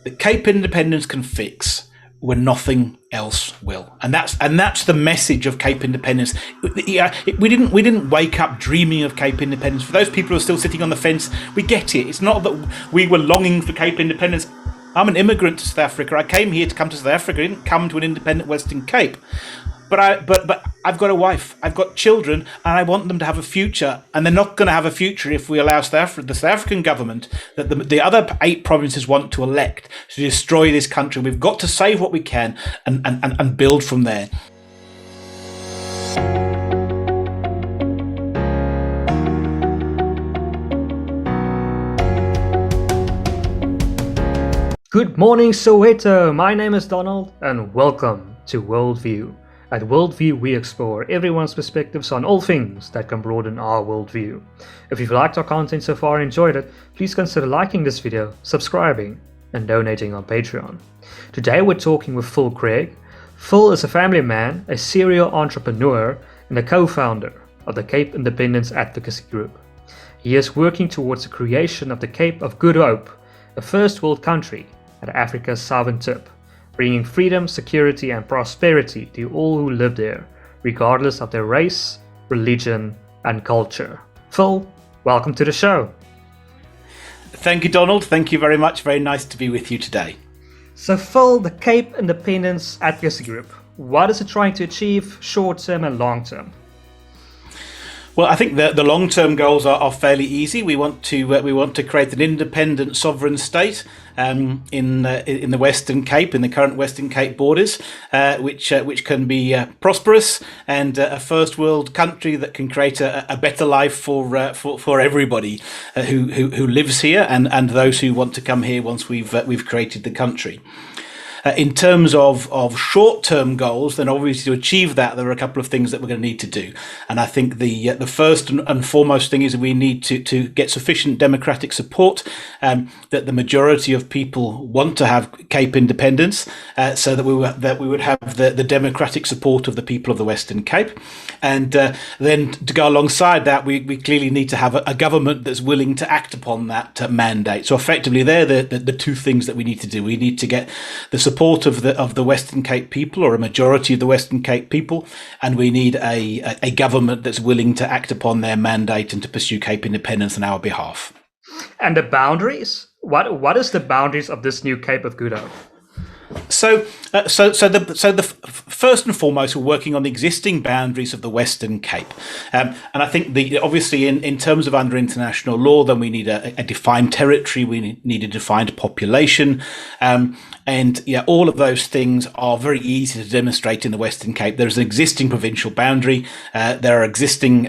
that Cape Independence can fix when nothing else will, and that's the message of Cape Independence. We didn't wake up dreaming of Cape Independence. For those people who are still sitting on the fence, we get it. It's not that we were longing for Cape Independence. I'm an immigrant to South Africa. I came here to come to South Africa. I didn't come to an independent Western Cape. But I've got a wife, I've got children, and I want them to have a future. And they're not going to have a future if we allow the South African government that the other 8 provinces want to elect to destroy this country. We've got to save what we can and build from there. Good morning, Soweto. My name is Donald, and welcome to WorldView. At WorldView, we explore everyone's perspectives on all things that can broaden our worldview. If you've liked our content so far and enjoyed it, please consider liking this video, subscribing, and donating on Patreon. Today we're talking with Phil Craig. Phil is a family man, a serial entrepreneur, and a co-founder of the Cape Independence Advocacy Group. He is working towards the creation of the Cape of Good Hope, a first world country at Africa's southern tip, bringing freedom, security, and prosperity to all who live there, regardless of their race, religion, and culture. Phil, welcome to the show. Thank you, Donald. Thank you very much. Very nice to be with you today. So Phil, the Cape Independence Advocacy Group, what is it trying to achieve short-term and long-term? Well, I think the long-term goals are fairly easy. We want to create an independent sovereign state in the Western Cape, in the current Western Cape borders, which can be prosperous and a first world country that can create a better life for everybody who lives here and those who want to come here once we've created the country. In terms of short-term goals, then obviously to achieve that, there are a couple of things that we're going to need to do. And I think the first and foremost thing is we need to get sufficient democratic support, that the majority of people want to have Cape independence, so that we would have the democratic support of the people of the Western Cape. And then to go alongside that, we clearly need to have a government that's willing to act upon that mandate. So effectively, they're the two things that we need to do. We need to get the support of the Western Cape people, or a majority of the Western Cape people, and we need a government that's willing to act upon their mandate and to pursue Cape independence on our behalf. And the boundaries? What is the boundaries of this new Cape of Good Hope? So the first and foremost, we're working on the existing boundaries of the Western Cape, and I think obviously in terms of under international law, then we need a defined territory, we need a defined population, and all of those things are very easy to demonstrate in the Western Cape. There's an existing provincial boundary, there are existing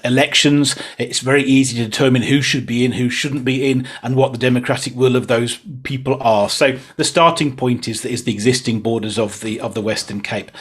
elections. It's very easy to determine who should be in, who shouldn't be in, and what the democratic will of those people are. So the starting point is the existing borders of the Western Cape.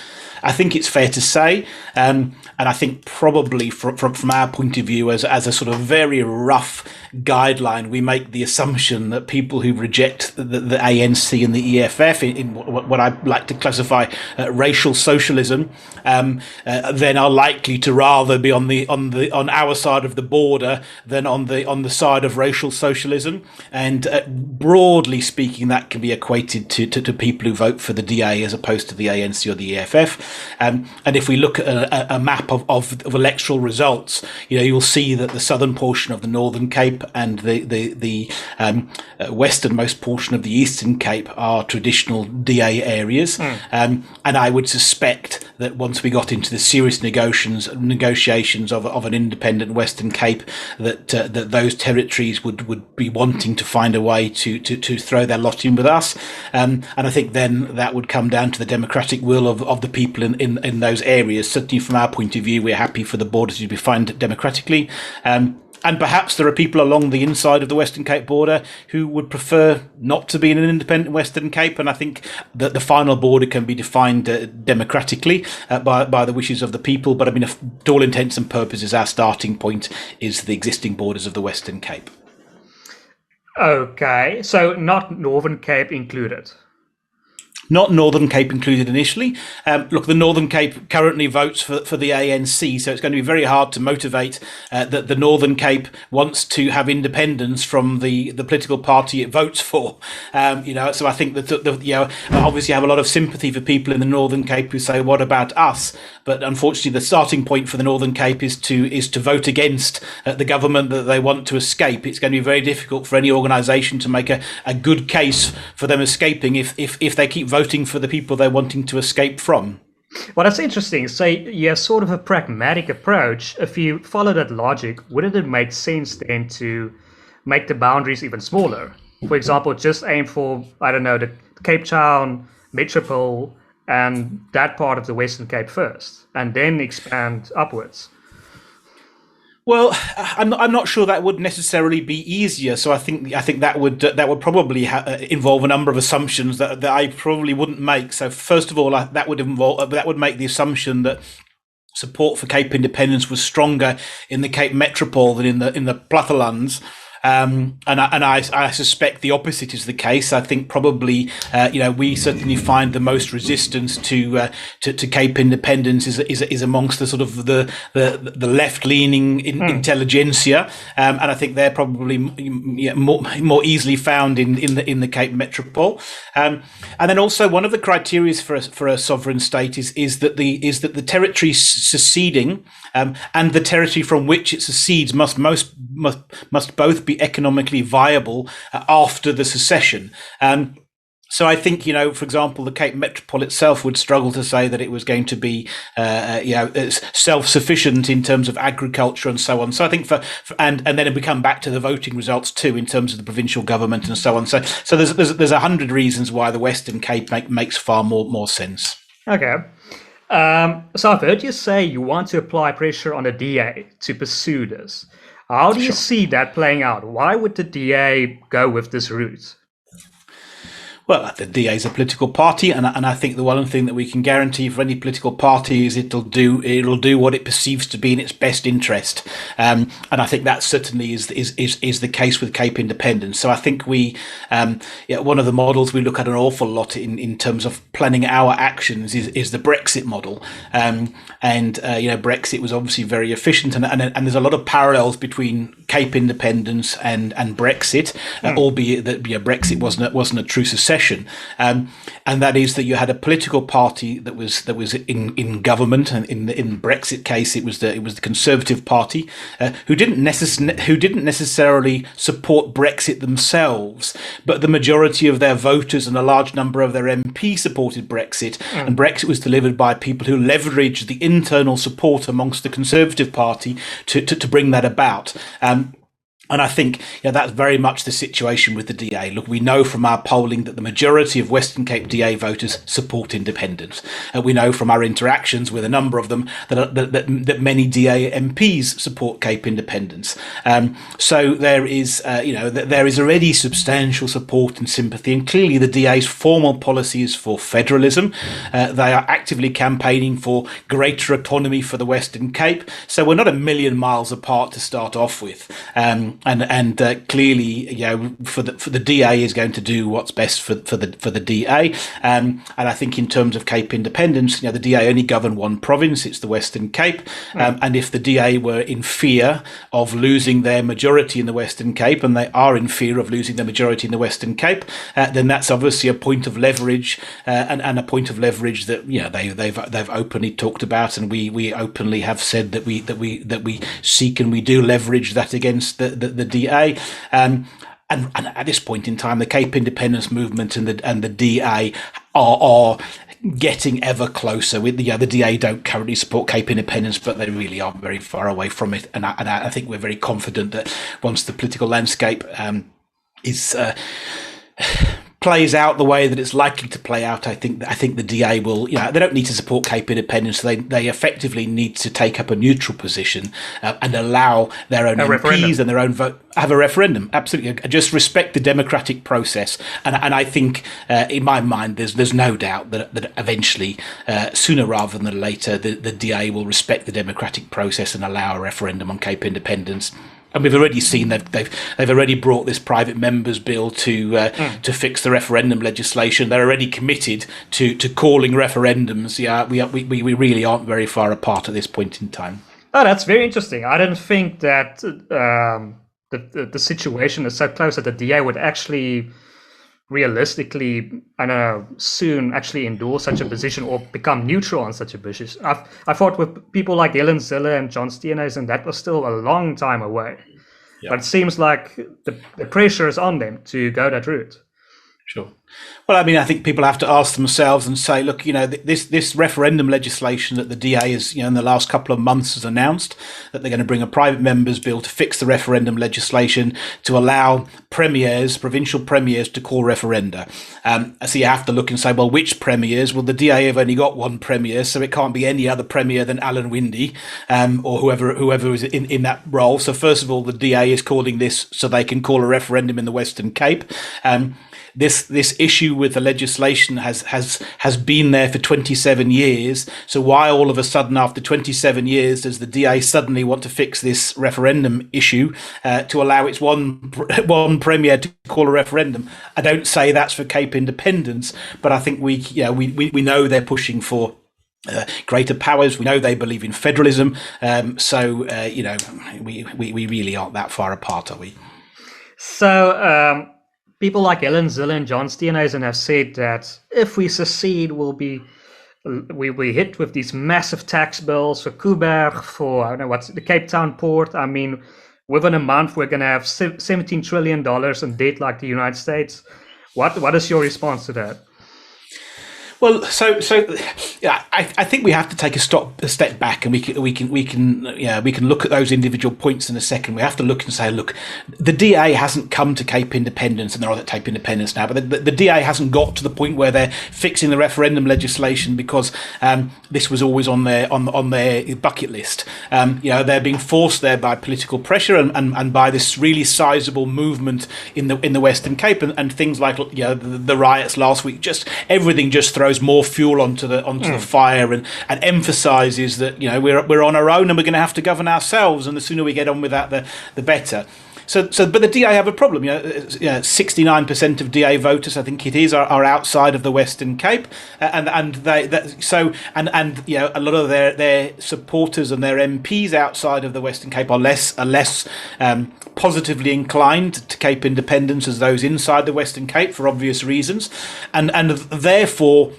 I think it's fair to say, and I think probably from our point of view, as a sort of very rough guideline, we make the assumption that people who reject the ANC and the EFF in what I like to classify racial socialism, then are likely to rather be on our side of the border than on the side of racial socialism. And broadly speaking, that can be equated to people who vote for the DA as opposed to the ANC or the EFF. And if we look at a map of electoral results, you'll see that the southern portion of the Northern Cape and the westernmost portion of the Eastern Cape are traditional DA areas. And I would suspect that once we got into the serious negotiations of an independent Western Cape, that those territories would be wanting to find a way to throw their lot in with us. And I think then that would come down to the democratic will of the people in those areas. Certainly from our point of view, we're happy for the borders to be defined democratically. And perhaps there are people along the inside of the Western Cape border who would prefer not to be in an independent Western Cape. And I think that the final border can be defined democratically by the wishes of the people. But I mean, to all intents and purposes, our starting point is the existing borders of the Western Cape. Okay, so not Northern Cape included. not Northern Cape included initially. Look, the Northern Cape currently votes for the ANC, so it's going to be very hard to motivate that the Northern Cape wants to have independence from the political party it votes for. So I think that obviously I have a lot of sympathy for people in the Northern Cape who say, "What about us?" But unfortunately, the starting point for the Northern Cape is to vote against the government that they want to escape. It's going to be very difficult for any organisation to make a good case for them escaping if they keep voting for the people they're wanting to escape from. Well, that's interesting. So you have sort of a pragmatic approach. If you follow that logic, wouldn't it make sense then to make the boundaries even smaller? For example, just aim for, I don't know, the Cape Town, Metropole, and that part of the Western Cape first, and then expand upwards. Well, I'm not sure that would necessarily be easier. So I think that would probably involve a number of assumptions that I probably wouldn't make. So first of all, that would make the assumption that support for Cape Independence was stronger in the Cape Metropole than in the Plattelands. And I suspect the opposite is the case. I think probably we certainly find the most resistance to Cape Independence is amongst the sort of the left leaning intelligentsia, and I think they're probably more easily found in the Cape Metropole. And then also one of the criteria for a sovereign state is that the territory seceding and the territory from which it secedes must both be economically viable after the secession. So I think, for example, the Cape Metropole itself would struggle to say that it was going to be, self-sufficient in terms of agriculture and so on. So I think and then we come back to the voting results too, in terms of the provincial government and so on. So there's 100 reasons why the Western Cape makes far more sense. Okay. So I've heard you say you want to apply pressure on the DA to pursue this. How do you see that playing out? Why would the DA go with this route? Well, the DA is a political party, and I think the one thing that we can guarantee for any political party is it'll do what it perceives to be in its best interest, and I think that certainly is the case with Cape Independence. So I think one of the models we look at an awful lot in terms of planning our actions is the Brexit model, and Brexit was obviously very efficient, and there's a lot of parallels between Cape Independence and Brexit, albeit that Brexit wasn't a true secession. And that is that you had a political party that was in government, and in Brexit case it was the Conservative Party, who didn't necessarily support Brexit themselves, but the majority of their voters and a large number of their MPs supported Brexit, and Brexit was delivered by people who leveraged the internal support amongst the Conservative Party to bring that about. And I think that's very much the situation with the DA. Look, we know from our polling that the majority of Western Cape DA voters support independence. We know from our interactions with a number of them that many DA MPs support Cape Independence. So there is already substantial support and sympathy, and clearly the DA's formal policy is for federalism. They are actively campaigning for greater autonomy for the Western Cape. So we're not a million miles apart to start off with. And clearly, for the DA is going to do what's best for the DA. And I think in terms of Cape Independence, the DA only govern one province; it's the Western Cape. And if the DA were in fear of losing their majority in the Western Cape, and they are in fear of losing their majority in the Western Cape, then that's obviously a point of leverage, and a point of leverage that they've openly talked about, and we openly have said that we seek and we do leverage that against the DA, and at this point in time, the Cape Independence movement and the DA are getting ever closer. With the DA don't currently support Cape Independence, but they really are very far away from it. And I think we're very confident that once the political landscape plays out the way that it's likely to play out, I think the DA will, they don't need to support Cape Independence. They effectively need to take up a neutral position and allow their own MPs and their own vote have a referendum. Absolutely, just respect the democratic process. And I think, in my mind, there's no doubt that eventually, sooner rather than later, the DA will respect the democratic process and allow a referendum on Cape Independence. And we've already seen that they've already brought this private members bill to fix the referendum legislation. They're already committed to calling referendums. Yeah, we really aren't very far apart at this point in time. Oh, that's very interesting. I didn't think that the situation is so close that the DA would actually realistically, I don't know, soon actually endorse such a position or become neutral on such a position. I thought with people like Helen Zille and John Steenhuisen, that was still a long time away. Yeah. But it seems like the pressure is on them to go that route. Sure. Well, I mean, I think people have to ask themselves and say, look, this referendum legislation that the DA has, in the last couple of months has announced that they're going to bring a private members bill to fix the referendum legislation to allow provincial premiers to call referenda. So you have to look and say, well, which premiers? Well, the DA have only got one premier, so it can't be any other premier than Alan Winde, or whoever is in that role. So first of all, the DA is calling this so they can call a referendum in the Western Cape. This issue with the legislation has been there for 27 years. So why all of a sudden after 27 years does the DA suddenly want to fix this referendum issue to allow its one premier to call a referendum? I don't say that's for Cape independence, but I think we know they're pushing for greater powers. We know they believe in federalism. We really aren't that far apart, are we? So. People like Helen Zille and John Steenhuisen have said that if we secede, we'll be hit with these massive tax bills for Kuiberg, for I don't know what's the Cape Town port. I mean, within a month we're going to have $17 trillion in debt like the United States. What is your response to that? Well, I think we have to take a step back, and we can look at those individual points in a second. We have to look and say, look, the DA hasn't come to Cape Independence, and they're on at Cape Independence now, but the DA hasn't got to the point where they're fixing the referendum legislation because this was always on their bucket list. They're being forced there by political pressure and by this really sizable movement in the Western Cape and things like the riots last week. Everything throws more fuel onto the fire and emphasizes that we're on our own and we're going to have to govern ourselves, and the sooner we get on with that, the better. But the DA have a problem. 69% of DA voters, I think it is, are outside of the Western Cape, and a lot of their supporters and their MPs outside of the Western Cape are less positively inclined to Cape independence as those inside the Western Cape for obvious reasons, and therefore.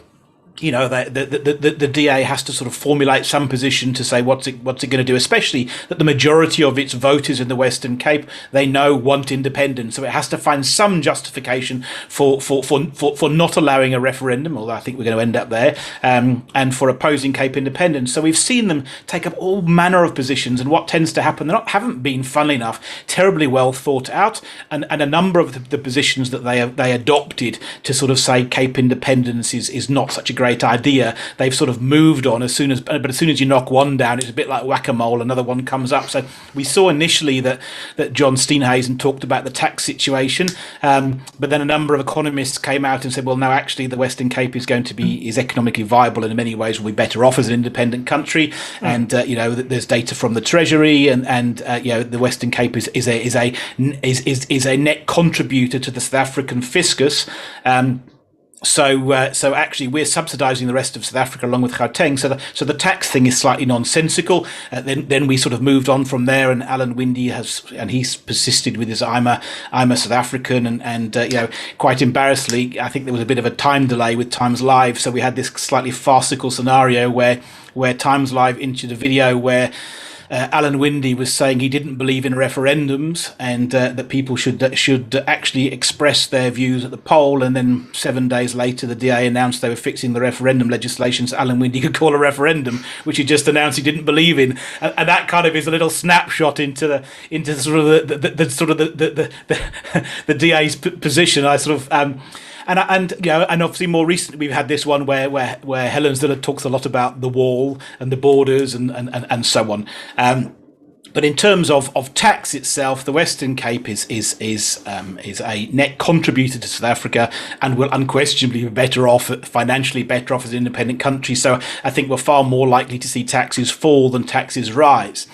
The DA has to sort of formulate some position to say what's it going to do, especially that the majority of its voters in the Western Cape, they know, want independence. So it has to find some justification for not allowing a referendum, although I think we're going to end up there, and for opposing Cape independence. So we've seen them take up all manner of positions, and what tends to happen, haven't been, funnily enough, terribly well thought out, and a number of the positions that they adopted to sort of say Cape independence is not such a great idea, they've sort of moved on as soon as you knock one down, it's a bit like whack-a-mole, another one comes up. So we saw initially that John Steenhuisen talked about the tax situation, but then a number of economists came out and said, well, no, actually the Western Cape is economically viable, and in many ways will be better off as an independent country. And there's data from the Treasury, and the Western Cape is a net contributor to the South African fiscus. So actually, we're subsidising the rest of South Africa along with Gauteng. So the tax thing is slightly nonsensical. Then we sort of moved on from there, and Alan Winde he's persisted with his I'm a South African, and quite embarrassingly, I think there was a bit of a time delay with Times Live. So we had this slightly farcical scenario where Times Live issued a video where Alan Winde was saying he didn't believe in referendums, and that people should actually express their views at the poll. And then 7 days later, the DA announced they were fixing the referendum legislation so Alan Winde could call a referendum, which he just announced he didn't believe in. And that kind of is a little snapshot into the DA's position. I sort of. And obviously more recently we've had this one where Helen Zille talks a lot about the wall and the borders and so on. But in terms of tax itself, the Western Cape is a net contributor to South Africa and will unquestionably be financially better off as an independent country. So I think we're far more likely to see taxes fall than taxes rise.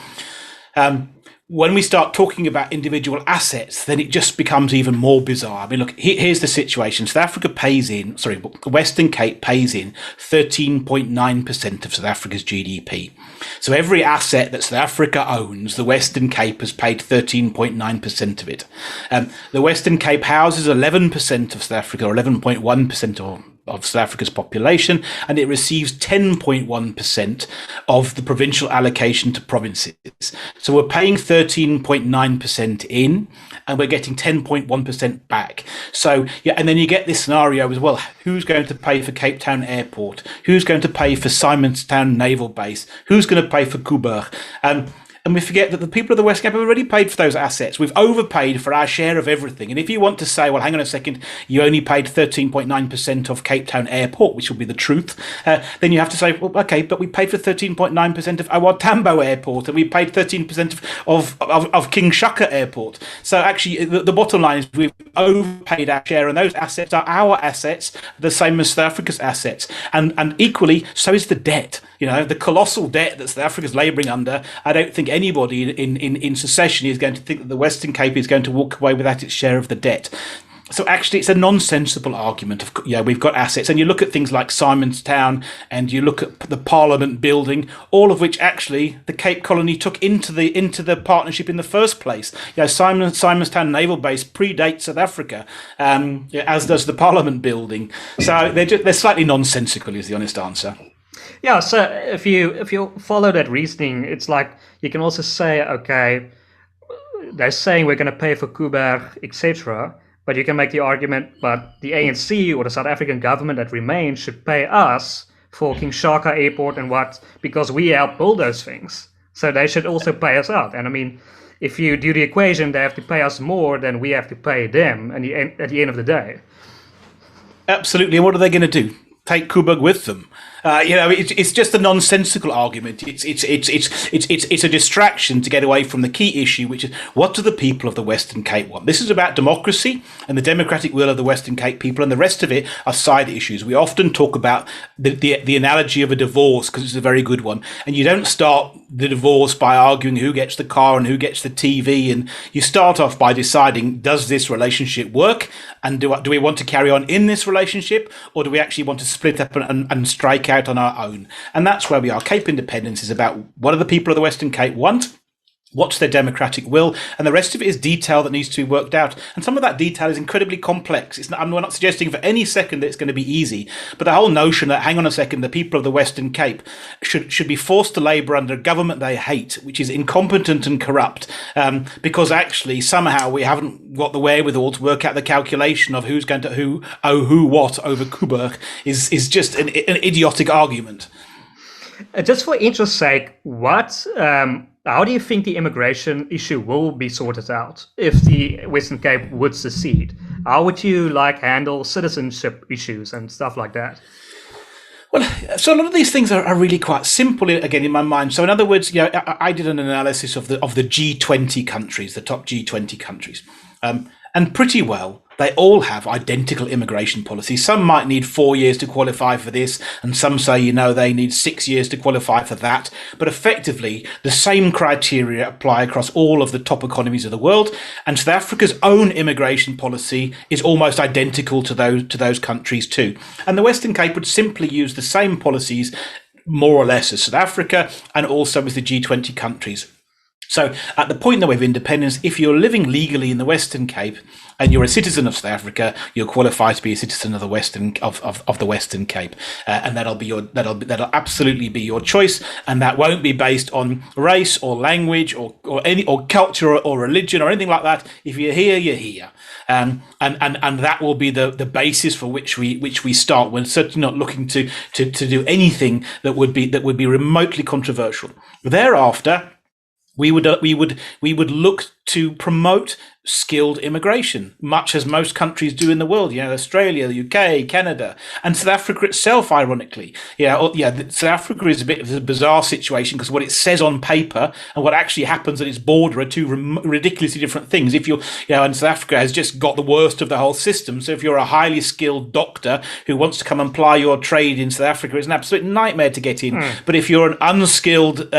when we start talking about individual assets, then it just becomes even more bizarre. I mean, look, here's the situation. South Africa the Western Cape pays in 13.9% of South Africa's GDP. So every asset that South Africa owns, the Western Cape has paid 13.9% of it. The Western Cape houses 11% of South Africa, or 11.1% of South Africa's population, and it receives 10.1% of the provincial allocation to provinces. So we're paying 13.9% in, and we're getting 10.1% back. So, yeah, and then you get this scenario as well. Who's going to pay for Cape Town Airport? Who's going to pay for Simonstown Naval Base? Who's going to pay for Coburg? And we forget that the people of the West Cape have already paid for those assets. We've overpaid for our share of everything. And if you want to say, well, hang on a second, you only paid 13.9% of Cape Town Airport, which will be the truth, then you have to say, well, okay, but we paid for 13.9% of our Tambo Airport, and we paid 13% of King Shaka Airport. So actually, the bottom line is we've overpaid our share, and those assets are our assets, the same as South Africa's assets. And equally, so is the debt. You know, the colossal debt that South Africa's labouring under. I don't think anybody in secession is going to think that the Western Cape is going to walk away without its share of the debt. So actually, it's a nonsensical argument of, we've got assets. And you look at things like Simonstown, and you look at the Parliament building, all of which actually the Cape Colony took into the partnership in the first place. Simonstown Naval Base predates South Africa, as does the Parliament building. So they're slightly nonsensical, is the honest answer. Yeah, so if you follow that reasoning, it's like you can also say, okay, they're saying we're going to pay for Coburg, etc., but you can make the argument, but the ANC or the South African government that remains should pay us for King Shaka Airport and because we helped build those things. So they should also pay us out. And I mean, if you do the equation, they have to pay us more than we have to pay them at the end of the day. Absolutely. And what are they going to do? Take Coburg with them? It's just a nonsensical argument. It's a distraction to get away from the key issue, which is, what do the people of the Western Cape want? This is about democracy and the democratic will of the Western Cape people, and the rest of it are side issues. We often talk about the analogy of a divorce, because it's a very good one. And you don't start the divorce by arguing who gets the car and who gets the TV, and you start off by deciding, does this relationship work? And do we want to carry on in this relationship, or do we actually want to split up and strike out on our own? And that's where we are. Cape Independence is about, what do the people of the Western Cape want? What's their democratic will? And the rest of it is detail that needs to be worked out. And some of that detail is incredibly complex. We're not suggesting for any second that it's going to be easy, but the whole notion that, hang on a second, the people of the Western Cape should be forced to labour under a government they hate, which is incompetent and corrupt, because actually somehow we haven't got the wherewithal to work out the calculation of who's going to who what over Coburg is just an idiotic argument. Just for interest's sake, how do you think the immigration issue will be sorted out if the Western Cape would secede? How would you handle citizenship issues and stuff like that? Well, so a lot of these things are really quite simple, again, in my mind. So in other words, I did an analysis of the G20 countries, the top G20 countries, and pretty well, they all have identical immigration policies. Some might need 4 years to qualify for this, and some say, they need 6 years to qualify for that. But effectively, the same criteria apply across all of the top economies of the world. And South Africa's own immigration policy is almost identical to those countries too. And the Western Cape would simply use the same policies, more or less, as South Africa and also as the G20 countries. So at the point, though, of independence, if you're living legally in the Western Cape and you're a citizen of South Africa, you're qualified to be a citizen of the Western Cape, and that'll absolutely be your choice, and that won't be based on race or language or culture or religion or anything like that. If you're here, you're here. And that will be the basis for which we start. We're certainly not looking to do anything that would be remotely controversial. Thereafter, we would look to promote skilled immigration, much as most countries do in the world, Australia, the UK, Canada, and South Africa itself, ironically. South Africa is a bit of a bizarre situation because what it says on paper and what actually happens at its border are two ridiculously different things. If and South Africa has just got the worst of the whole system. So if you're a highly skilled doctor who wants to come and ply your trade in South Africa, it's an absolute nightmare to get in. But if you're an unskilled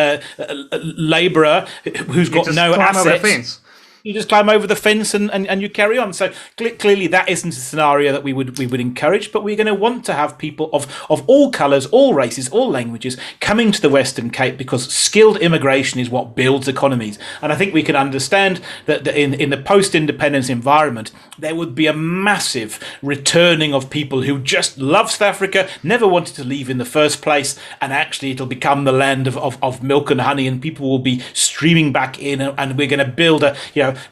labourer who's got no assets, you just climb over the fence and you carry on. So clearly that isn't a scenario that we would encourage, but we're going to want to have people of all colours, all races, all languages coming to the Western Cape because skilled immigration is what builds economies. And I think we can understand that in the post-independence environment, there would be a massive returning of people who just love South Africa, never wanted to leave in the first place, and actually it'll become the land of milk and honey, and people will be streaming back in, and we're going to build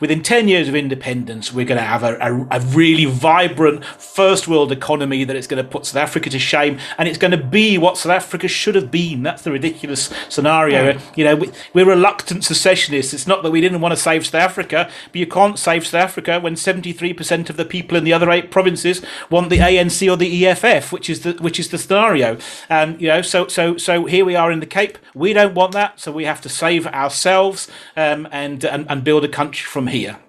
within 10 years of independence, we're going to have a really vibrant first world economy that is going to put South Africa to shame, and it's going to be what South Africa should have been. That's the ridiculous scenario. We're reluctant secessionists. It's not that we didn't want to save South Africa, but you can't save South Africa when 73% of the people in the other 8 provinces want the ANC or the EFF, which is the scenario. So here we are in the Cape. We don't want that, so we have to save ourselves and build a country from here.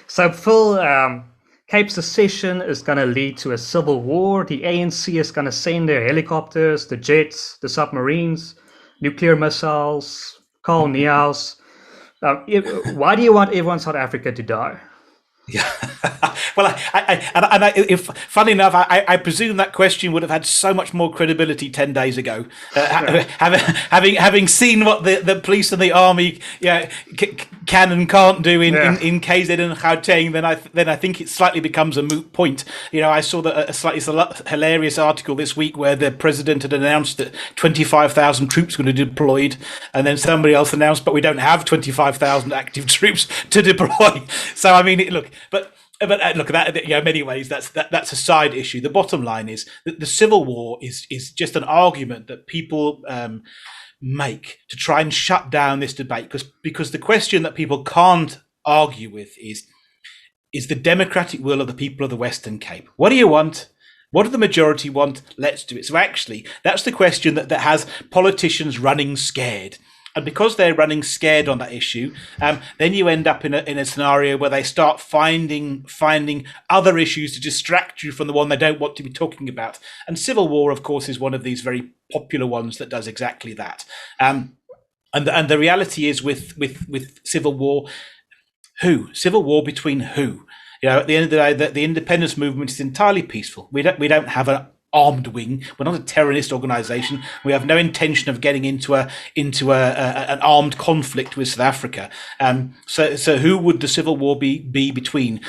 So Phil, Cape secession is going to lead to a civil war. The ANC is going to send their helicopters, the jets, the submarines, nuclear missiles, colonials. Why do you want everyone in South Africa to die? Yeah. Well, if funny enough, I presume that question would have had so much more credibility 10 days ago. Having seen what the police and the army can and can't do in KZN and Gauteng, then I think it slightly becomes a moot point. I saw a slightly hilarious article this week where the president had announced that 25,000 troops were going to be deployed, and then somebody else announced, but we don't have 25,000 active troops to deploy. So I mean, look. But look, that in many ways that's a side issue. The bottom line is that the civil war is just an argument that people make to try and shut down this debate, because the question that people can't argue with is the democratic will of the people of the Western Cape. What do you want? What do the majority want? Let's do it. So actually, that's the question that has politicians running scared. And because they're running scared on that issue, then you end up in a scenario where they start finding other issues to distract you from the one they don't want to be talking about. And civil war, of course, is one of these very popular ones that does exactly that. And the reality is with civil war, civil war between who? At the end of the day, the independence movement is entirely peaceful. We don't have an armed wing. We're not a terrorist organization. We have no intention of getting into an armed conflict with South Africa. So who would the civil war be between?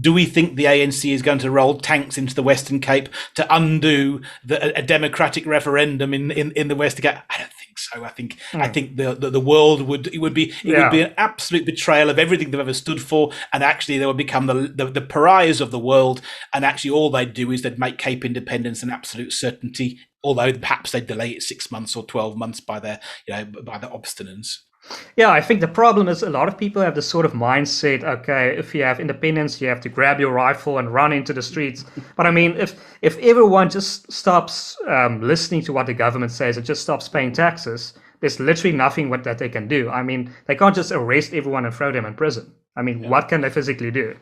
Do we think the ANC is going to roll tanks into the Western Cape to undo a democratic referendum in the Western Cape? I don't think so. I think the world would be an absolute betrayal of everything they've ever stood for, and actually they would become the pariahs of the world. And actually, all they'd do is they'd make Cape independence an absolute certainty. Although perhaps they'd delay it 6 months or 12 months by their obstinance. Yeah, I think the problem is a lot of people have this sort of mindset, okay, if you have independence, you have to grab your rifle and run into the streets. But I mean, if everyone just stops listening to what the government says and just stops paying taxes, there's literally nothing that they can do. I mean, they can't just arrest everyone and throw them in prison. I mean, what can they physically do?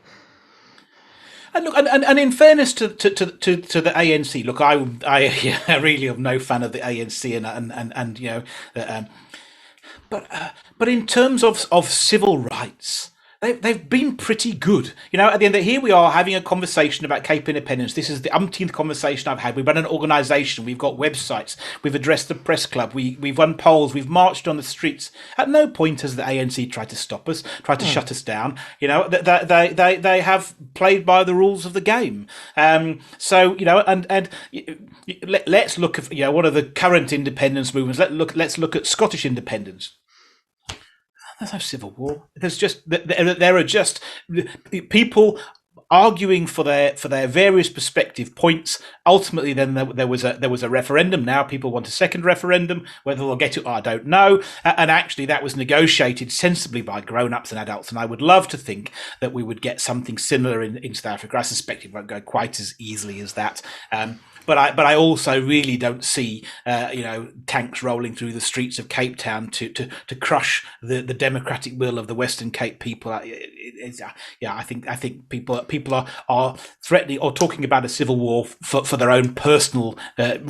And look, and in fairness to the ANC, look, I really am no fan of the ANC, but in terms of civil rights, they've been pretty good. At the end of here we are having a conversation about Cape Independence. This is the umpteenth conversation I've had. We've run an organisation. We've got websites. We've addressed the press club. We've run polls. We've marched on the streets. At no point has the ANC tried to stop us, tried to shut us down. They have played by the rules of the game. Let's look at what are the current independence movements. Let's look at Scottish independence. There's no civil war. There are just people arguing for their various perspective points. Ultimately, then there was a referendum. Now people want a second referendum. Whether they'll get it, I don't know. And actually, that was negotiated sensibly by grown-ups and adults. And I would love to think that we would get something similar in South Africa. I suspect it won't go quite as easily as that. But I also really don't see tanks rolling through the streets of Cape Town to crush the democratic will of the Western Cape people. I think people are threatening or talking about a civil war for their own personal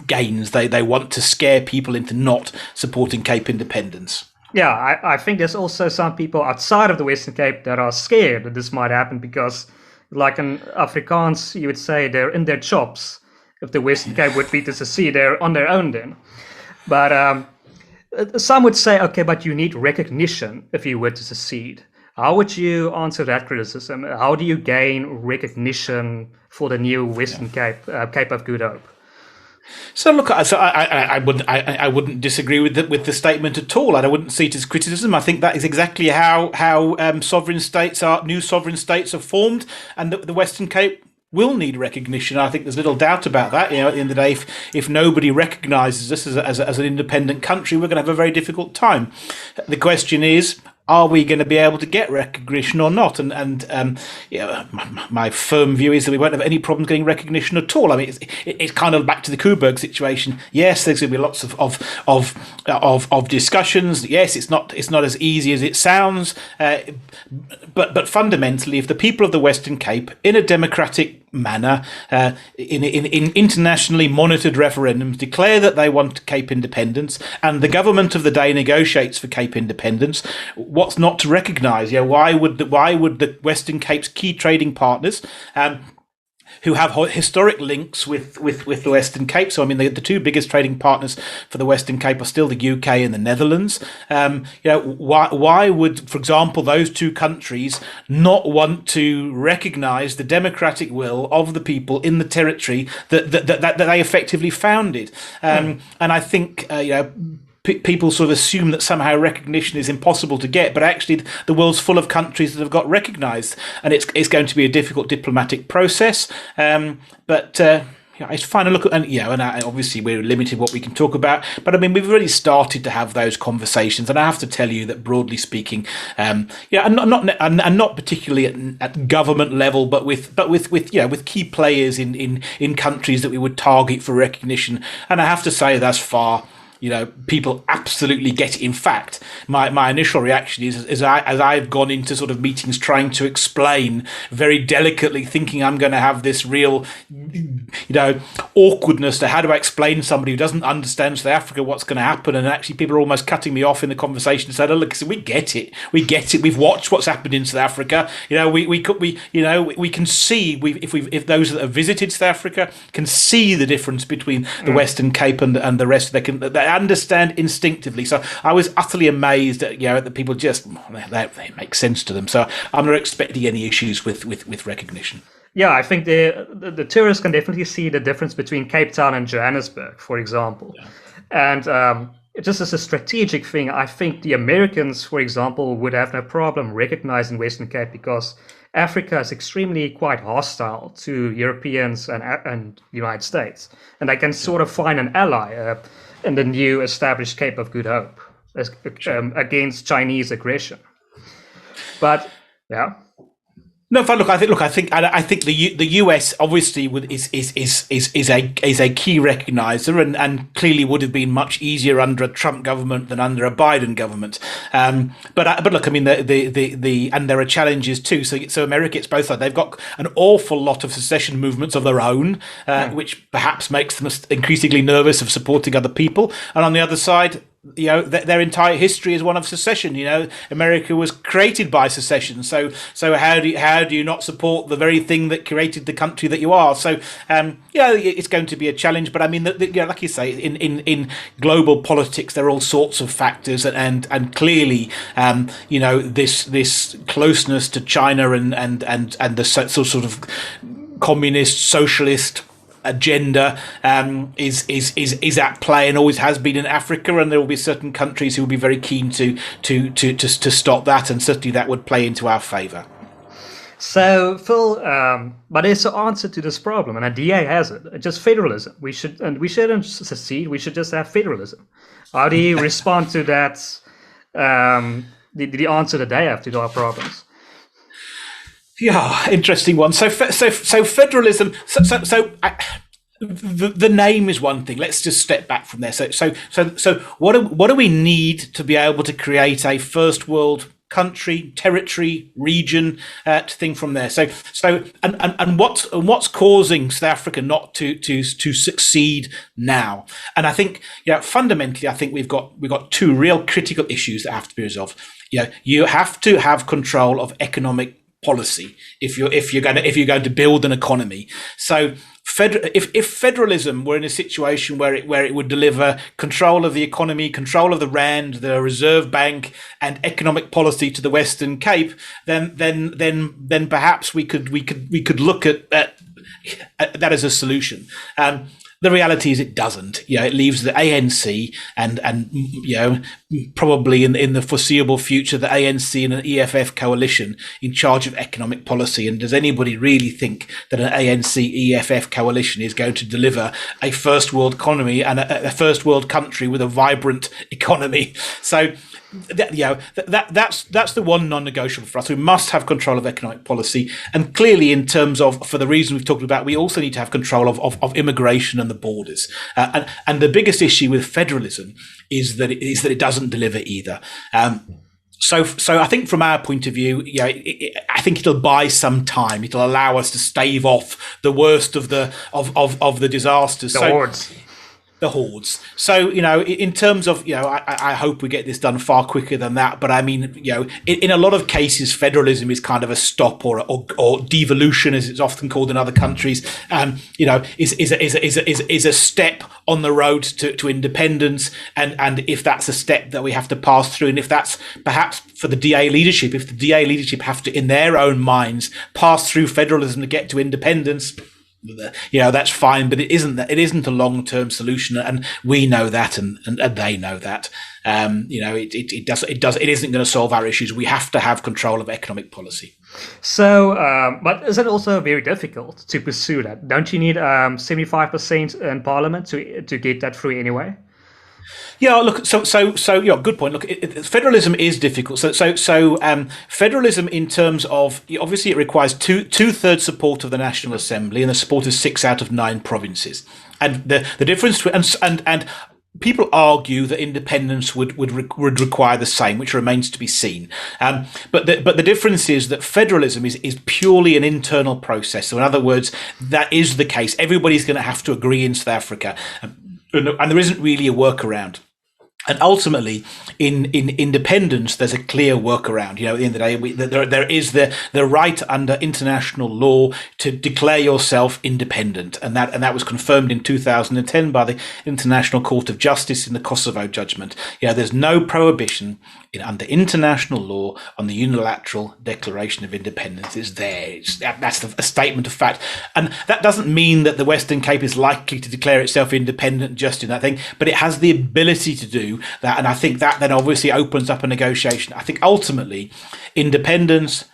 gains. They want to scare people into not supporting Cape independence. Yeah, I think there's also some people outside of the Western Cape that are scared that this might happen because, like in Afrikaans, you would say they're in their chops. If the Western Cape would be to secede, they're on their own then. But some would say, okay, but you need recognition if you were to secede. How would you answer that criticism? How do you gain recognition for the new Western Cape, Cape of Good Hope? So look, I wouldn't disagree with the statement at all. I wouldn't see it as criticism. I think that is exactly how new sovereign states are formed, and the Western Cape will need recognition. I think there's little doubt about that. At the end of the day, if nobody recognises us as an independent country, we're going to have a very difficult time. The question is, are we going to be able to get recognition or not? My firm view is that we won't have any problems getting recognition at all. I mean, it's kind of back to the Coburg situation. Yes, there's going to be lots of discussions. Yes, it's not as easy as it sounds. But fundamentally, if the people of the Western Cape, in a democratic manner, in internationally monitored referendums, declare that they want Cape independence, and the government of the day negotiates for Cape independence, what's not to recognise? Why would the Western Cape's key trading partners, who have historic links with the Western Cape? So, I mean, the two biggest trading partners for the Western Cape are still the UK and the Netherlands. Why would, for example, those two countries not want to recognise the democratic will of the people in the territory that they effectively founded? And I think, people sort of assume that somehow recognition is impossible to get, but actually the world's full of countries that have got recognised, and it's going to be a difficult diplomatic process. It's fine to look at, and obviously we're limited what we can talk about, but I mean, we've already started to have those conversations, and I have to tell you that, broadly speaking, and not particularly at government level, but with key players in countries that we would target for recognition, and I have to say thus far, people absolutely get it. In fact, my initial reaction is as I've gone into sort of meetings trying to explain very delicately, thinking I'm going to have this real, awkwardness to how do I explain to somebody who doesn't understand South Africa what's going to happen, and actually people are almost cutting me off in the conversation and saying, "Oh, look, we get it. We've watched what's happened in South Africa. We can see if those that have visited South Africa can see the difference between the Western Cape and the rest. They understand instinctively." So I was utterly amazed at that people just they make sense to them. So I'm not expecting any issues with recognition. Yeah, I think the tourists can definitely see the difference between Cape Town and Johannesburg, for example. Yeah. And just as a strategic thing, I think the Americans, for example, would have no problem recognizing Western Cape because Africa is extremely quite hostile to Europeans and the United States, and they can sort of find an ally in the new established Cape of Good Hope against Chinese aggression. But yeah. No, I think the US obviously is a key recognizer and clearly would have been much easier under a Trump government than under a Biden government. But look, I mean the and there are challenges too. So America, it's both sides. They've got an awful lot of secession movements of their own, which perhaps makes them increasingly nervous of supporting other people. And on the other side, their entire history is one of secession. America was created by secession. So how do you not support the very thing that created the country that you are? So it's going to be a challenge. But I mean, like you say, in global politics, there are all sorts of factors, and clearly, this closeness to China and the sort of communist socialist agenda is at play and always has been in Africa, and there will be certain countries who will be very keen to stop that, and certainly that would play into our favour. So, Phil, but there's an answer to this problem, and a DA has it. It's just federalism. We shouldn't secede. We should just have federalism. How do you respond to that? The answer that they have to our problems. Yeah, interesting one. So federalism. The name is one thing. Let's just step back from there. So what do we need to be able to create a first world country, territory, region thing from there? And what's causing South Africa not to succeed now? And I think, fundamentally, I think we've got two real critical issues that have to be resolved. You have to have control of economic policy if you're going to build an economy. So if federalism were in a situation where it would deliver control of the economy, control of the rand, the Reserve Bank, and economic policy to the Western Cape, then perhaps we could look at that as a solution. The reality is it doesn't. It leaves the ANC and probably in the foreseeable future the ANC and an EFF coalition in charge of economic policy. And does anybody really think that an ANC EFF coalition is going to deliver a first world economy and a first world country with a vibrant economy? So that's the one non-negotiable for us. We must have control of economic policy, and clearly, in terms of, for the reason we've talked about, we also need to have control of immigration and the borders. And the biggest issue with federalism is that it doesn't deliver either. So I think from our point of view, I think it'll buy some time. It'll allow us to stave off the worst of the disasters. The hordes. So, in terms of, I hope we get this done far quicker than that. But I mean, in a lot of cases, federalism is kind of a stop or devolution, as it's often called in other countries. Is a step on the road to independence. And if that's a step that we have to pass through, and if that's perhaps for the DA leadership, if the DA leadership have to, in their own minds, pass through federalism to get to independence, that's fine, but it isn't a long-term solution, and we know that, and they know that. It isn't going to solve our issues. We have to have control of economic policy. So, but is it also very difficult to pursue that? Don't you need 75% in Parliament to get that through anyway? Yeah, look. So, good point. Look, federalism is difficult. So, federalism, in terms of, obviously, it requires two-thirds support of the National Assembly and the support of 6 out of 9 provinces. And the difference, and people argue that independence would require the same, which remains to be seen. But the difference is that federalism is purely an internal process. So, in other words, that is the case. Everybody's going to have to agree in South Africa. And there isn't really a workaround. And ultimately, in independence, there's a clear workaround. At the end of the day, there is the right under international law to declare yourself independent, and that was confirmed in 2010 by the International Court of Justice in the Kosovo judgment. There's no prohibition under international law on the unilateral declaration of independence. It's there. That's a statement of fact, and that doesn't mean that the Western Cape is likely to declare itself independent just in that thing, but it has the ability to do that, and I think that then obviously opens up a negotiation. I think ultimately, independence,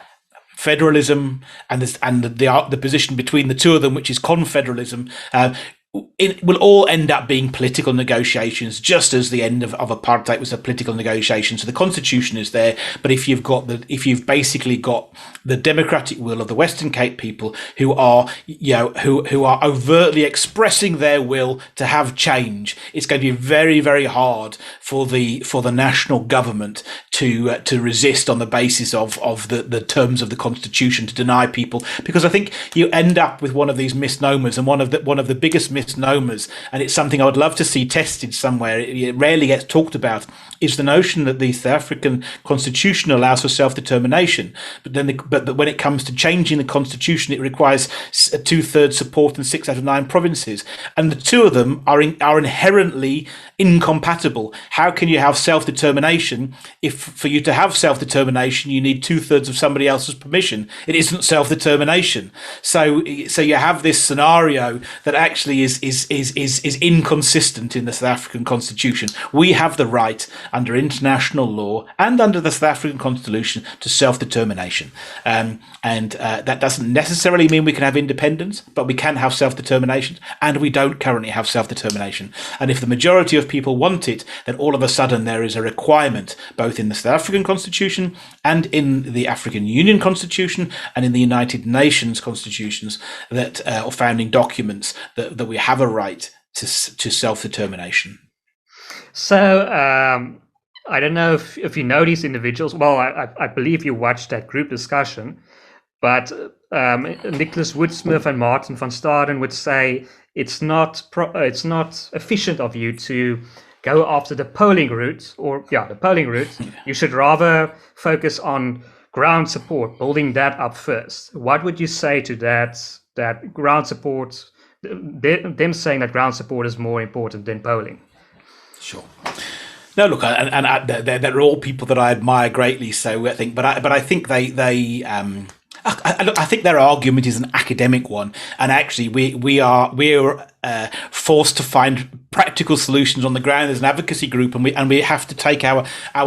federalism, and the position between the two of them, which is confederalism, it will all end up being political negotiations, just as the end of apartheid was a political negotiation. So the constitution is there, but if you've basically got the democratic will of the Western Cape people who are overtly expressing their will to have change, it's going to be very, very hard for the national government to resist on the basis of the terms of the constitution, to deny people, because I think you end up with one of these misnomers, and one of the biggest misnomers, and it's something I would love to see tested somewhere. It rarely gets talked about, is the notion that the South African constitution allows for self-determination, but when it comes to changing the constitution, it requires 2/3 support in 6 out of 9 provinces, and the two of them are inherently incompatible. How can you have self-determination if, for you to have self-determination, you need 2/3 of somebody else's permission? It isn't self-determination. So you have this scenario that actually is is inconsistent in the South African Constitution. We have the right under international law and under the South African Constitution to self-determination, and that doesn't necessarily mean we can have independence, but we can have self-determination, and we don't currently have self-determination. And if the majority of people want it, then all of a sudden there is a requirement both in the South African Constitution and in the African Union Constitution and in the United Nations constitutions that or founding documents that we have a right to self-determination. So I don't know if you know these individuals. Well, I believe you watched that group discussion, but Nicholas Woodsmith and Martin van Staden would say it's not efficient of you to go after the polling route, You should rather focus on ground support, building that up first. What would you say to that ground support, them saying that ground support is more important than polling? Sure. No, look, they're all people that I admire greatly. So I think, but I think I think their argument is an academic one, and actually we're forced to find practical solutions on the ground as an advocacy group, and we have to take our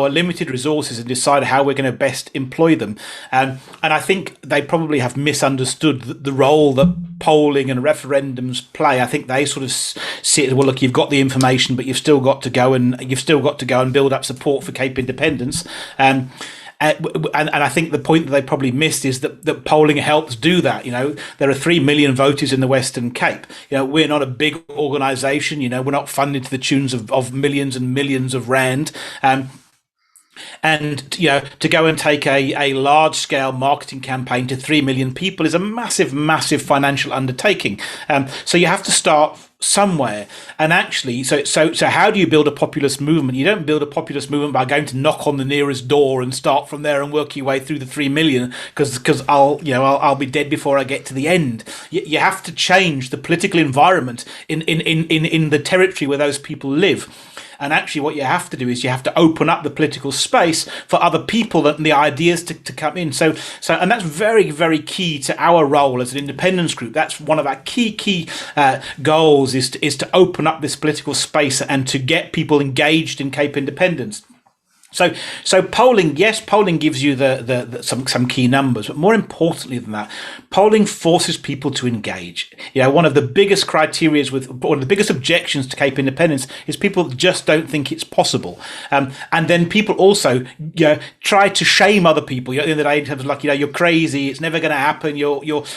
limited resources and decide how we're going to best employ them. And I think they probably have misunderstood the role that polling and referendums play. I think they sort of see it, well, look, you've got the information, but you've still got to go and build up support for Cape Independence. And I think the point that they probably missed is that polling helps do that. You know, there are 3 million voters in the Western Cape. You know, we're not a big organisation. You know, we're not funded to the tunes of millions and millions of rand. And you know, to go and take a large scale marketing campaign to 3 million people is a massive financial undertaking. So you have to start somewhere. And actually, so how do you build a populist movement? You don't build a populist movement by going to knock on the nearest door and start from there and work your way through the 3 million, because I'll be dead before I get to the end. You have to change the political environment in the territory where those people live. And actually what you have to do is you have to open up the political space for other people and the ideas to come in. So and that's very, very key to our role as an independence group. That's one of our key goals is to open up this political space and to get people engaged in Cape Independence. So polling, yes, polling gives you some key numbers, but more importantly than that, polling forces people to engage. You know, one of the biggest one of the biggest objections to Cape Independence is people just don't think it's possible, and then people also try to shame other people. You know, in the day, like, you're crazy, it's never going to happen.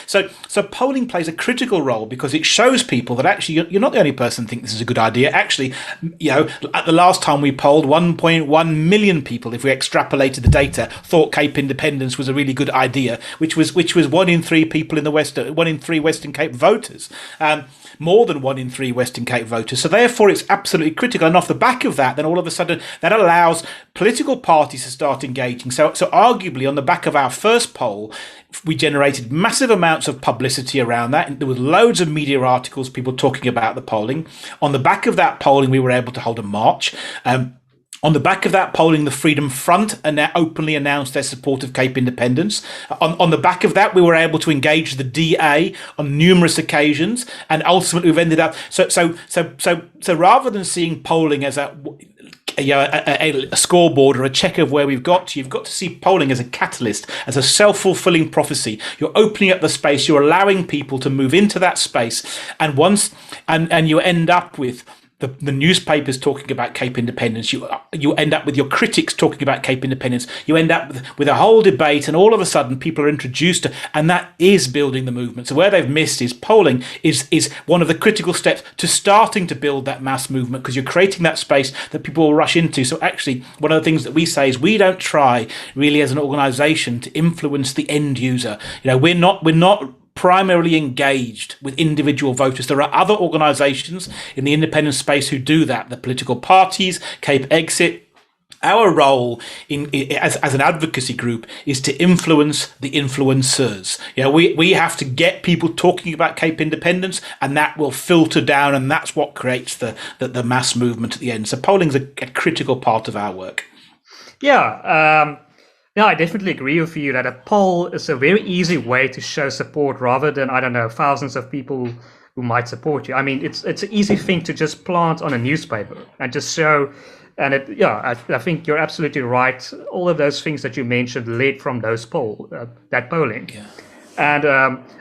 So polling plays a critical role because it shows people that actually you're not the only person thinking this is a good idea. Actually, at the last time we polled, 1.1 million people, if we extrapolated the data, thought Cape Independence was a really good idea, which was 1 in 3 people in the Western, 1 in 3 Western Cape voters, more than 1 in 3 Western Cape voters. So therefore, it's absolutely critical. And off the back of that, then all of a sudden, that allows political parties to start engaging. So arguably, on the back of our first poll, we generated massive amounts of publicity around that. And there was loads of media articles, people talking about the polling. On the back of that polling, we were able to hold a march. On the back of that polling, the Freedom Front openly announced their support of Cape Independence. On the back of that, we were able to engage the DA on numerous occasions, and ultimately we've ended up. So rather than seeing polling as a scoreboard or a check of where we've got to, you've got to see polling as a catalyst, as a self-fulfilling prophecy. You're opening up the space, you're allowing people to move into that space, and you end up with the newspapers talking about Cape Independence. You end up with your critics talking about Cape Independence. You end up with a whole debate, and all of a sudden people are introduced to, and that is building the movement. So where they've missed is polling is one of the critical steps to starting to build that mass movement, because you're creating that space that people will rush into. So actually, one of the things that we say is we don't try really as an organisation to influence the end user. We're not primarily engaged with individual voters. There are other organisations in the independent space who do that, the political parties, Cape Exit. Our role as an advocacy group is to influence the influencers. We have to get people talking about Cape Independence, and that will filter down, and that's what creates the mass movement at the end. So polling's a critical part of our work. Yeah. No, I definitely agree with you that a poll is a very easy way to show support rather than, thousands of people who might support you. I mean, it's an easy thing to just plant on a newspaper and just show. And I think you're absolutely right. All of those things that you mentioned led from those that polling. Yeah. And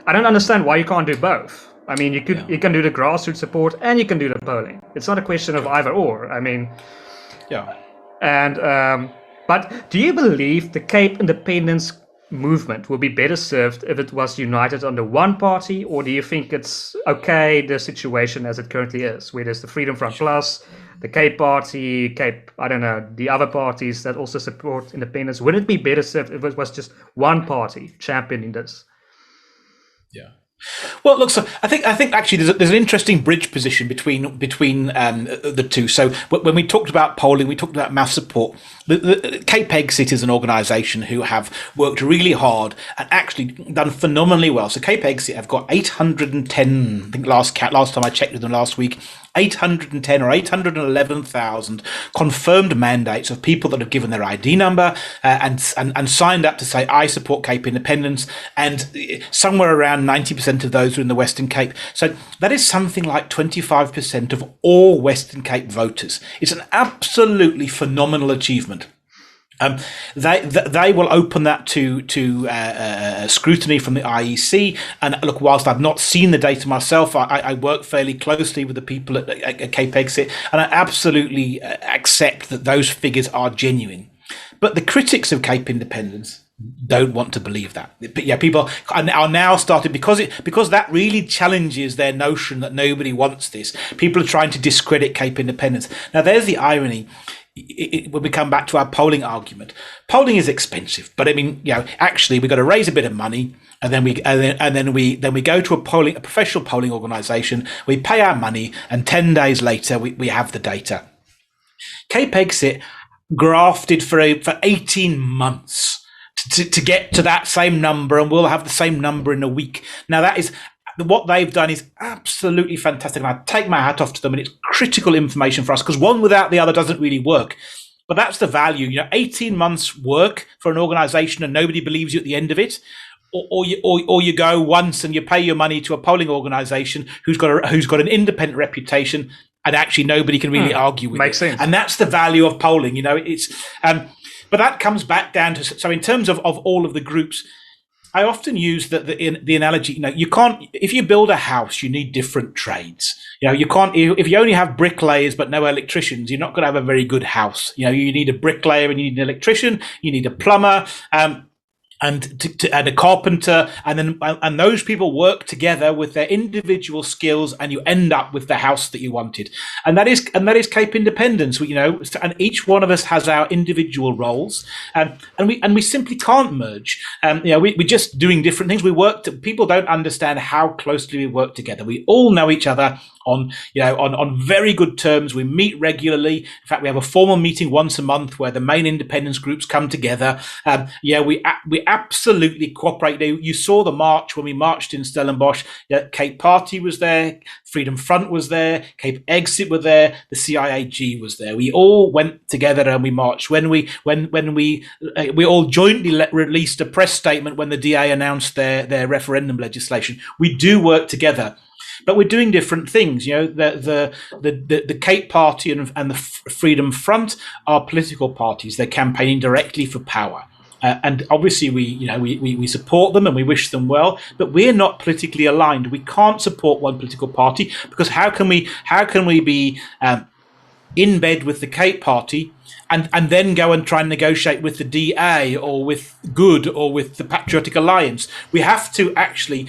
I don't understand why you can't do both. I mean, you can do the grassroots support and you can do the polling. It's not a question of either or. I mean, yeah. And but do you believe the Cape Independence movement will be better served if it was united under one party, or do you think it's okay the situation as it currently is, where there's the Freedom Front Plus, the Cape Party, the other parties that also support independence? Would it be better served if it was just one party championing this? Yeah. Well, look. So I think actually there's an interesting bridge position between the two. So when we talked about polling, we talked about mass support. The Cape Exit is an organisation who have worked really hard and actually done phenomenally well. So Cape Exit have got 810. I think last time I checked with them last week, 810 or 811,000 confirmed mandates of people that have given their ID number and signed up to say, I support Cape Independence, and somewhere around 90% of those are in the Western Cape. So that is something like 25% of all Western Cape voters. It's an absolutely phenomenal achievement. They will open that to scrutiny from the IEC. And look, whilst I've not seen the data myself, I work fairly closely with the people at Cape Exit, and I absolutely accept that those figures are genuine. But the critics of Cape Independence don't want to believe that. But yeah, people are now starting, because that really challenges their notion that nobody wants this. People are trying to discredit Cape Independence. Now, there's the irony. When we come back to our polling argument, polling is expensive, but I mean, actually we've got to raise a bit of money, and then we go to a professional polling organisation. We pay our money, and 10 days later we have the data. Cape Exit grafted for 18 months to get to that same number, and we'll have the same number in a week. Now that is. What they've done is absolutely fantastic, and I take my hat off to them, and it's critical information for us, because one without the other doesn't really work. But that's the value, 18 months work for an organisation and nobody believes you at the end of it, or you go once and you pay your money to a polling organisation who's got an independent reputation, and actually nobody can really argue with makes it. Sense. And that's the value of polling. It's but that comes back down to, so in terms of all of the groups, I often use the analogy, you can't, if you build a house, you need different trades. You can't, if you only have bricklayers but no electricians, you're not going to have a very good house. You need a bricklayer, and you need an electrician, you need a plumber, and a carpenter, and those people work together with their individual skills, and you end up with the house that you wanted. And that is Cape Independence. And each one of us has our individual roles, and we simply can't merge. We're just doing different things. People don't understand how closely we work together. We all know each other on very good terms. We meet regularly. In fact, we have a formal meeting once a month where the main independence groups come together. We absolutely cooperate. You saw the march when we marched in Stellenbosch. Cape Party was there, Freedom Front was there, Cape Exit were there, the CIAG was there. We all went together and we marched. When we all jointly released a press statement when the DA announced their referendum legislation. We do work together. But we're doing different things. The Cape Party and the Freedom Front are political parties. They're campaigning directly for power. And obviously we support them and we wish them well, but we're not politically aligned. We can't support one political party, because how can we be in bed with the Cape Party and then go and try and negotiate with the DA or with Good or with the Patriotic Alliance? We have to actually,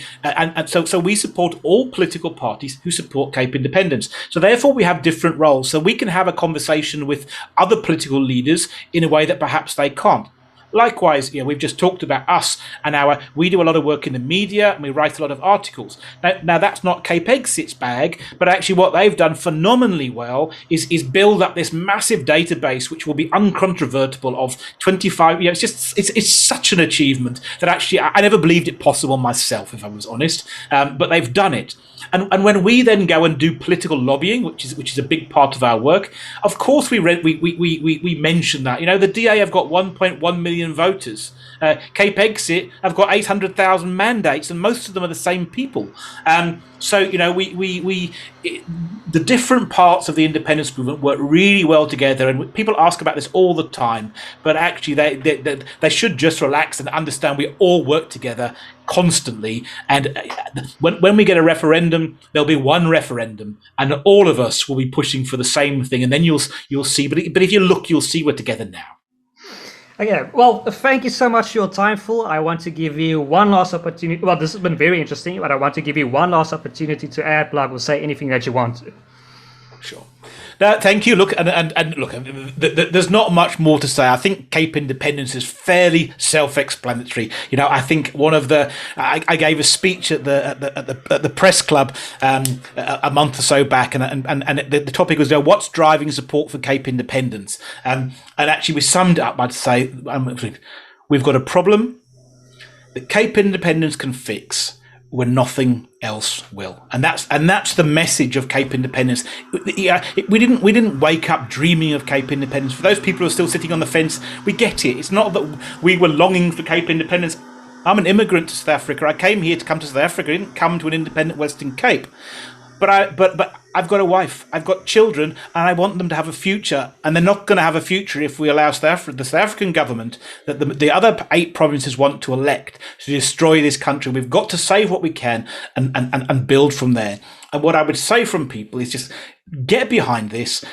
so we support all political parties who support Cape Independence. So therefore we have different roles. So we can have a conversation with other political leaders in a way that perhaps they can't. Likewise, we've just talked about us and we do a lot of work in the media and we write a lot of articles. Now that's not Cape Exit's bag, but actually what they've done phenomenally well is build up this massive database, which will be uncontrovertible, of 25. It's such an achievement that actually I never believed it possible myself, if I was honest. But they've done it. And when we then go and do political lobbying, which is a big part of our work, of course we mention that. The DA have got 1.1 million million voters. Cape Exit have got 800,000 mandates, and most of them are the same people. So, you know, the different parts of the independence movement work really well together, and people ask about this all the time. But actually, they should just relax and understand we all work together constantly. And when we get a referendum, there'll be one referendum, and all of us will be pushing for the same thing. And then you'll see. But if you look, you'll see we're together now. Okay, well, thank you so much for your time, Phil. I want to give you one last opportunity. Well, this has been very interesting, but I want to give you one last opportunity to add, plug, or say anything that you want to. Sure. No, thank you. Look, and look, there's not much more to say. I think Cape Independence is fairly self-explanatory. You know, I think one of I gave a speech at the press club a month or so back, and the topic was, what's driving support for Cape Independence? And actually, we summed it up by to say we've got a problem that Cape Independence can fix when nothing else will, and that's the message of Cape Independence. We didn't wake up dreaming of Cape Independence. For those people who are still sitting on the fence, we get it. It's not that we were longing for Cape Independence. I'm an immigrant to South Africa. I came here to come to South Africa. I didn't come to an independent Western Cape. But I've got a wife, I've got children, and I want them to have a future. And they're not going to have a future if we allow the South African government that the other 8 provinces want to elect to destroy this country. We've got to save what we can and build from there. And what I would say from people is just get behind this,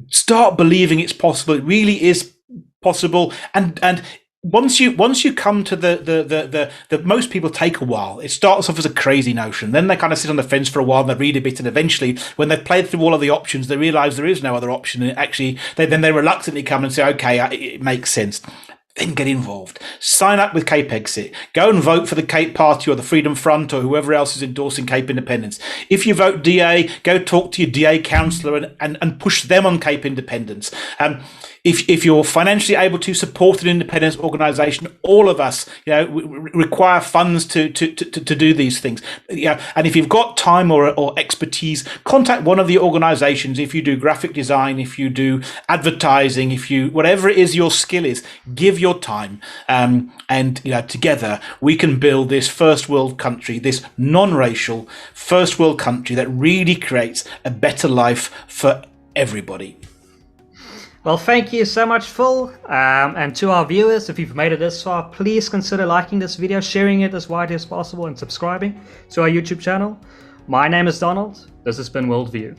start believing it's possible. It really is possible, and once you come to the most people take a while. It starts off as a crazy notion, then they kind of sit on the fence for a while and they read a bit, and eventually when they've played through all of the options, they realize there is no other option, and actually they reluctantly come and say, okay, it makes sense. Then get involved. Sign up with Cape Exit. Go and vote for the Cape Party or the Freedom Front or whoever else is endorsing Cape Independence. If you vote DA, go talk to your DA councillor and push them on Cape Independence. If you're financially able to support an independence organisation, all of us, require funds to do these things. And if you've got time or expertise, contact one of the organisations. If you do graphic design, if you do advertising, whatever it is your skill is, give your time. And together we can build this first world country, this non-racial first world country that really creates a better life for everybody. Well, thank you so much, Phil. And to our viewers, if you've made it this far, please consider liking this video, sharing it as widely as possible, and subscribing to our YouTube channel. My name is Donald. This has been WorldView.